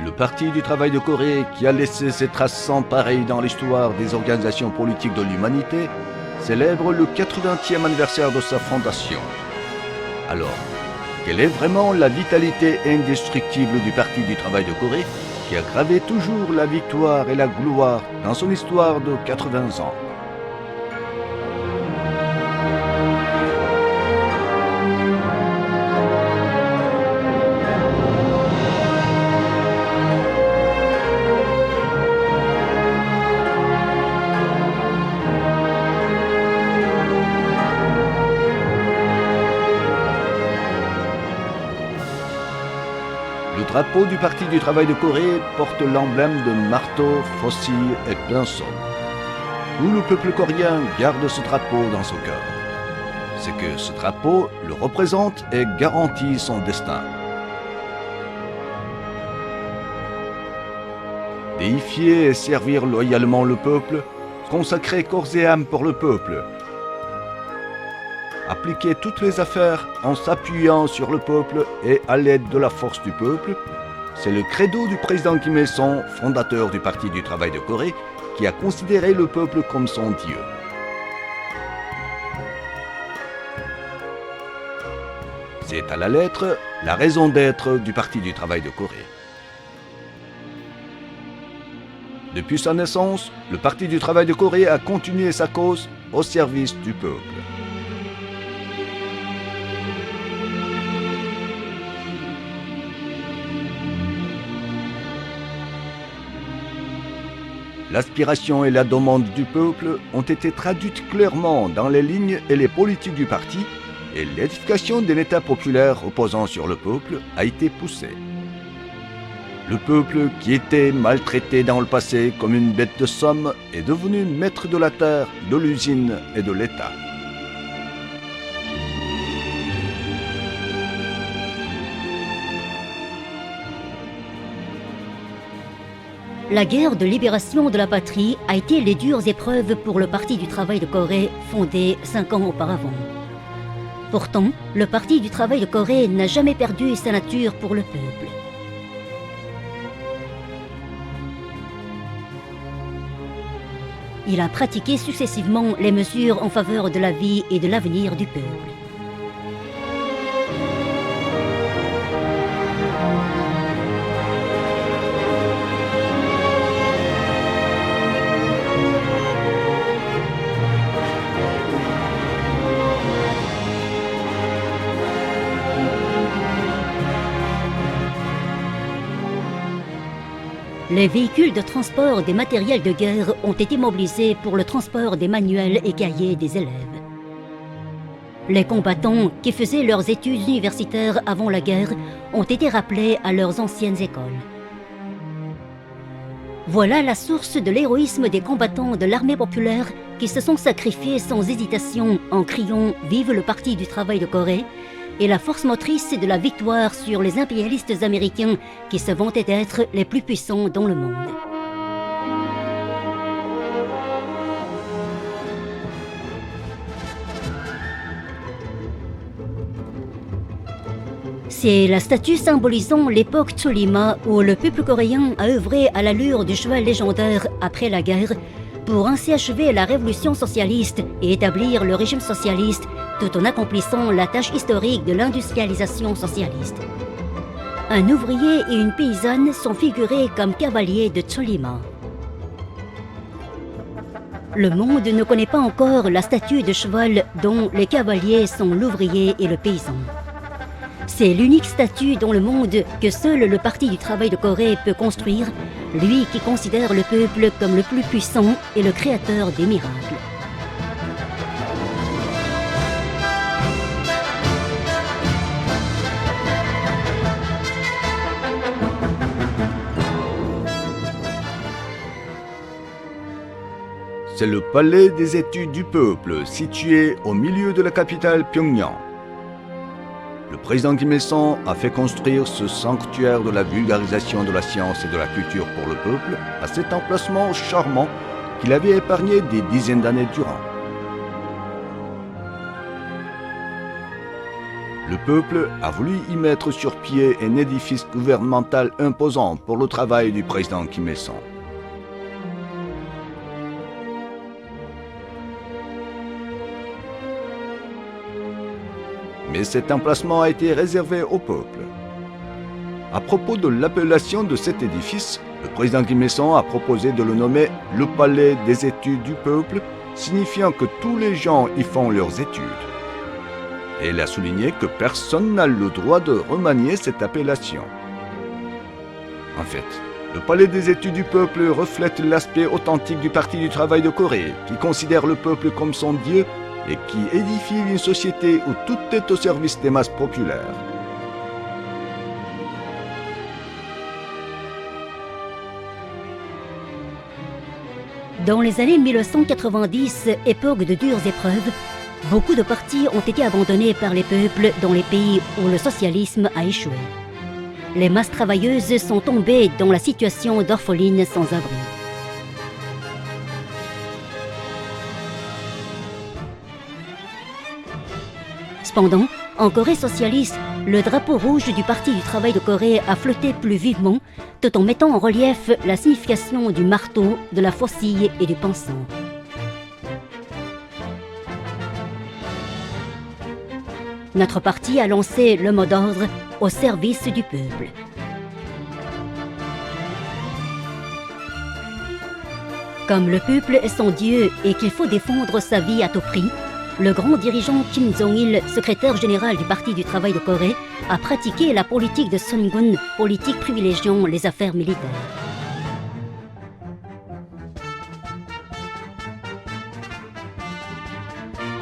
Le Parti du travail de Corée, qui a laissé ses traces sans pareil dans l'histoire des organisations politiques de l'humanité, célèbre le 80e anniversaire de sa fondation. Alors, quelle est vraiment la vitalité indestructible du Parti du travail de Corée, qui a gravé toujours la victoire et la gloire dans son histoire de 80 ans? Le drapeau du Parti du travail de Corée porte l'emblème de marteau, faucille et pinceau. Tout le peuple coréen garde ce drapeau dans son cœur. C'est que ce drapeau le représente et garantit son destin. Déifier et servir loyalement le peuple, consacrer corps et âme pour le peuple, appliquer toutes les affaires en s'appuyant sur le peuple et à l'aide de la force du peuple, c'est le credo du président Kim Il-sung, fondateur du Parti du travail de Corée, qui a considéré le peuple comme son Dieu. C'est à la lettre la raison d'être du Parti du travail de Corée. Depuis sa naissance, le Parti du travail de Corée a continué sa cause au service du peuple. L'aspiration et la demande du peuple ont été traduites clairement dans les lignes et les politiques du parti, et l'édification d'un État populaire reposant sur le peuple a été poussée. Le peuple, qui était maltraité dans le passé comme une bête de somme, est devenu maître de la terre, de l'usine et de l'État. La guerre de libération de la patrie a été les dures épreuves pour le Parti du travail de Corée, fondé 5 ans auparavant. Pourtant, le Parti du travail de Corée n'a jamais perdu sa nature pour le peuple. Il a pratiqué successivement les mesures en faveur de la vie et de l'avenir du peuple. Les véhicules de transport des matériels de guerre ont été mobilisés pour le transport des manuels et cahiers des élèves. Les combattants qui faisaient leurs études universitaires avant la guerre ont été rappelés à leurs anciennes écoles. Voilà la source de l'héroïsme des combattants de l'armée populaire qui se sont sacrifiés sans hésitation en criant « Vive le Parti du travail de Corée !» et la force motrice de la victoire sur les impérialistes américains qui se vantaient d'être les plus puissants dans le monde. C'est la statue symbolisant l'époque Cholima où le peuple coréen a œuvré à l'allure du cheval légendaire après la guerre pour ainsi achever la révolution socialiste et établir le régime socialiste tout en accomplissant la tâche historique de l'industrialisation socialiste. Un ouvrier et une paysanne sont figurés comme cavaliers de Cholima. Le monde ne connaît pas encore la statue de cheval dont les cavaliers sont l'ouvrier et le paysan. C'est l'unique statue dans le monde que seul le Parti du travail de Corée peut construire, lui qui considère le peuple comme le plus puissant et le créateur des miracles. C'est le palais des études du peuple, situé au milieu de la capitale Pyongyang. Le président Kim Il-sung a fait construire ce sanctuaire de la vulgarisation de la science et de la culture pour le peuple à cet emplacement charmant qu'il avait épargné des dizaines d'années durant. Le peuple a voulu y mettre sur pied un édifice gouvernemental imposant pour le travail du président Kim Il-sung. Mais cet emplacement a été réservé au peuple. À propos de l'appellation de cet édifice, le président Kim Il-sung a proposé de le nommer le Palais des études du peuple, signifiant que tous les gens y font leurs études. Et il a souligné que personne n'a le droit de remanier cette appellation. En fait, le Palais des études du peuple reflète l'aspect authentique du Parti du travail de Corée, qui considère le peuple comme son Dieu et qui édifie une société où tout est au service des masses populaires. Dans les années 1990, époque de dures épreuves, beaucoup de partis ont été abandonnés par les peuples dans les pays où le socialisme a échoué. Les masses travailleuses sont tombées dans la situation d'orphelines sans abri. Cependant, en Corée socialiste, le drapeau rouge du Parti du travail de Corée a flotté plus vivement, tout en mettant en relief la signification du marteau, de la faucille et du pinceau. Notre parti a lancé le mot d'ordre au service du peuple. Comme le peuple est son Dieu et qu'il faut défendre sa vie à tout prix, le grand dirigeant Kim Jong-il, secrétaire général du Parti du travail de Corée, a pratiqué la politique de Sungun, politique privilégiant les affaires militaires.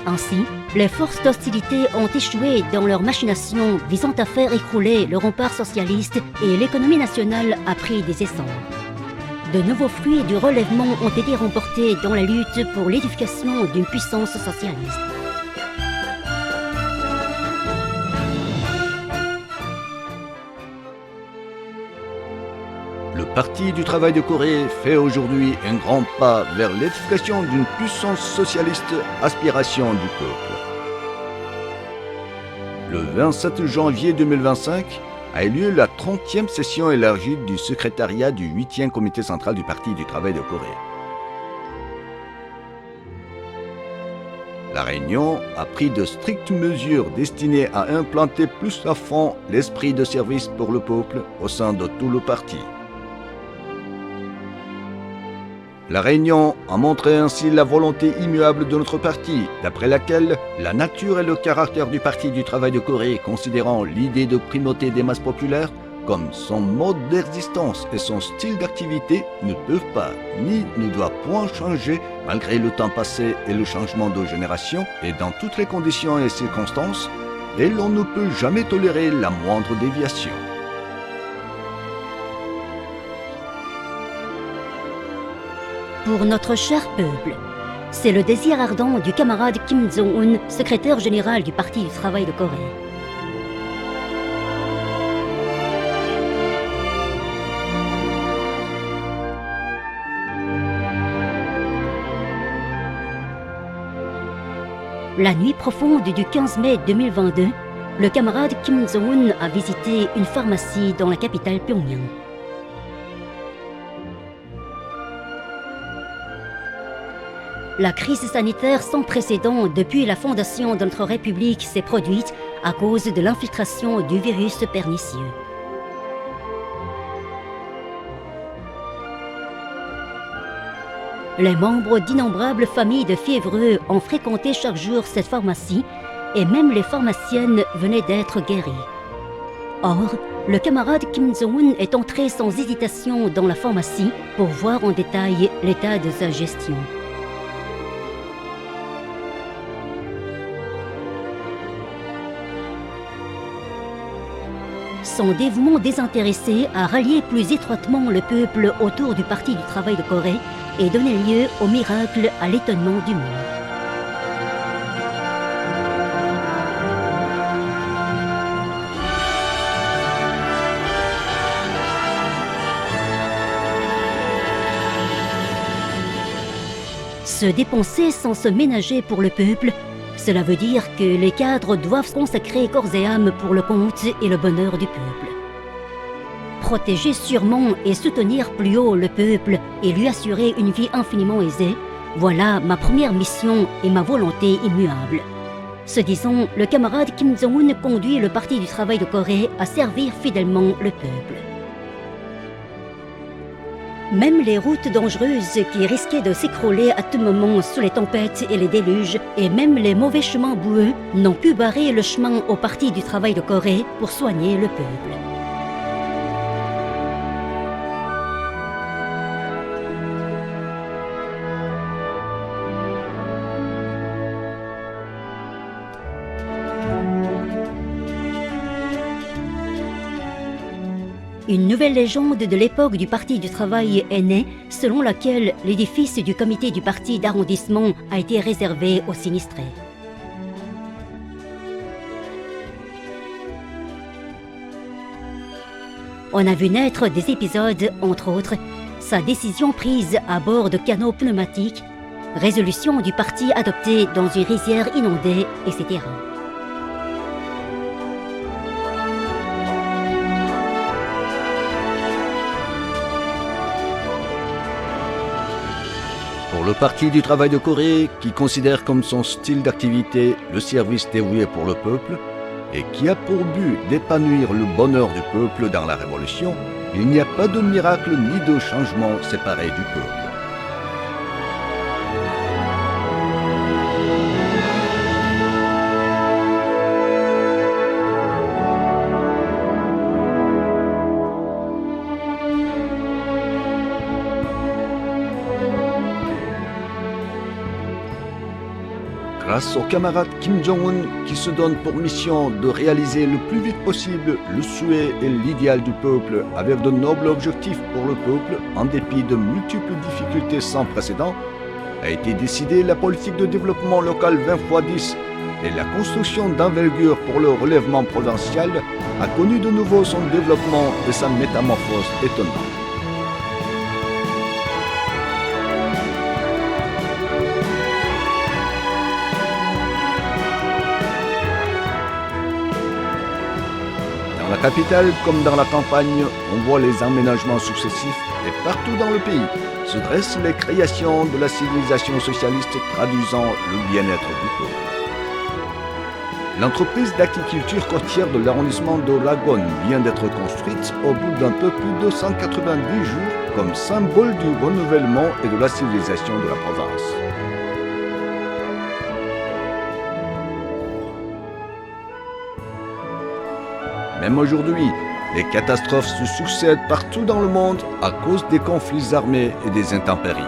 Ainsi, les forces d'hostilité ont échoué dans leur machination visant à faire écrouler le rempart socialiste et l'économie nationale a pris des essors. De nouveaux fruits du relèvement ont été remportés dans la lutte pour l'édification d'une puissance socialiste. Le Parti du travail de Corée fait aujourd'hui un grand pas vers l'édification d'une puissance socialiste, aspiration du peuple. Le 27 janvier 2025 a eu lieu la 30e session élargie du secrétariat du 8e comité central du Parti du travail de Corée. La réunion a pris de strictes mesures destinées à implanter plus à fond l'esprit de service pour le peuple au sein de tout le parti. La réunion a montré ainsi la volonté immuable de notre parti, d'après laquelle la nature et le caractère du Parti du travail de Corée, considérant l'idée de primauté des masses populaires comme son mode d'existence et son style d'activité, ne peuvent pas ni ne doivent point changer malgré le temps passé et le changement de génération et dans toutes les conditions et circonstances, et l'on ne peut jamais tolérer la moindre déviation. Pour notre cher peuple, c'est le désir ardent du camarade Kim Jong-un, secrétaire général du Parti du travail de Corée. La nuit profonde du 15 mai 2022, le camarade Kim Jong-un a visité une pharmacie dans la capitale Pyongyang. La crise sanitaire sans précédent depuis la fondation de notre République s'est produite à cause de l'infiltration du virus pernicieux. Les membres d'innombrables familles de fiévreux ont fréquenté chaque jour cette pharmacie et même les pharmaciennes venaient d'être guéries. Or, le camarade Kim Jong-un est entré sans hésitation dans la pharmacie pour voir en détail l'état de sa gestion. Son dévouement désintéressé a rallié plus étroitement le peuple autour du Parti du travail de Corée et donné lieu au miracle, à l'étonnement du monde. Se dépenser sans se ménager pour le peuple, Cela veut dire que les cadres doivent se consacrer corps et âme pour le compte et le bonheur du peuple. Protéger sûrement et soutenir plus haut le peuple et lui assurer une vie infiniment aisée, voilà ma première mission et ma volonté immuable. Ce disant, le camarade Kim Jong-un conduit le Parti du travail de Corée à servir fidèlement le peuple. Même les routes dangereuses qui risquaient de s'écrouler à tout moment sous les tempêtes et les déluges, et même les mauvais chemins boueux, n'ont pu barrer le chemin au Parti du travail de Corée pour soigner le peuple. Une nouvelle légende de l'époque du Parti du travail est née, selon laquelle l'édifice du comité du parti d'arrondissement a été réservé aux sinistrés. On a vu naître des épisodes, entre autres, sa décision prise à bord de canots pneumatiques, résolution du parti adoptée dans une rizière inondée, etc. Pour le Parti du travail de Corée, qui considère comme son style d'activité le service dévoué pour le peuple, et qui a pour but d'épanouir le bonheur du peuple dans la révolution, il n'y a pas de miracle ni de changement séparé du peuple. Grâce au camarade Kim Jong-un qui se donne pour mission de réaliser le plus vite possible le souhait et l'idéal du peuple avec de nobles objectifs pour le peuple en dépit de multiples difficultés sans précédent, a été décidée la politique de développement local 20x10 et la construction d'envergure pour le relèvement provincial a connu de nouveau son développement et sa métamorphose étonnante. Dans la capitale comme dans la campagne, on voit les emménagements successifs et partout dans le pays se dressent les créations de la civilisation socialiste traduisant le bien-être du peuple. L'entreprise d'agriculture côtière de l'arrondissement de Lagon vient d'être construite au bout d'un peu plus de 190 jours comme symbole du renouvellement et de la civilisation de la province. Même aujourd'hui, les catastrophes se succèdent partout dans le monde à cause des conflits armés et des intempéries.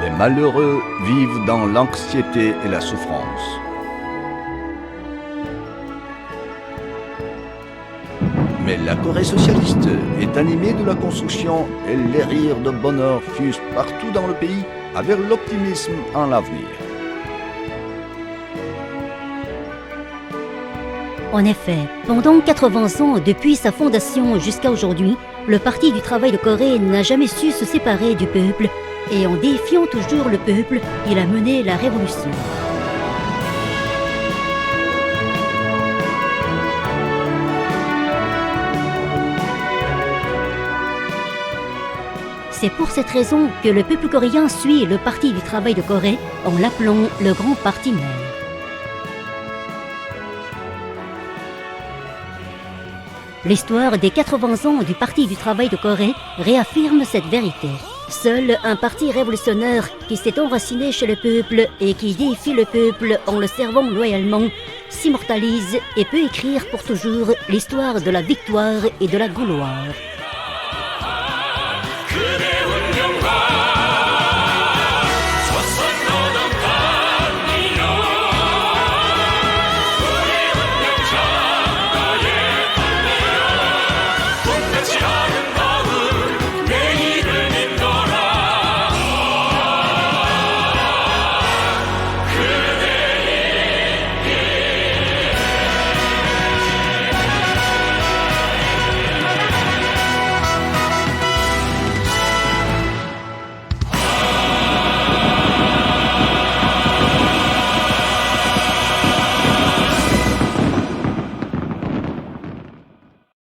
Les malheureux vivent dans l'anxiété et la souffrance. Mais la Corée socialiste est animée de la construction et les rires de bonheur fusent partout dans le pays avec l'optimisme en l'avenir. En effet, pendant 80 ans depuis sa fondation jusqu'à aujourd'hui, le Parti du travail de Corée n'a jamais su se séparer du peuple et en défiant toujours le peuple, il a mené la révolution. C'est pour cette raison que le peuple coréen suit le Parti du travail de Corée en l'appelant le Grand Parti Mère. L'histoire des 80 ans du Parti du travail de Corée réaffirme cette vérité. Seul un parti révolutionnaire qui s'est enraciné chez le peuple et qui défie le peuple en le servant loyalement s'immortalise et peut écrire pour toujours l'histoire de la victoire et de la gloire.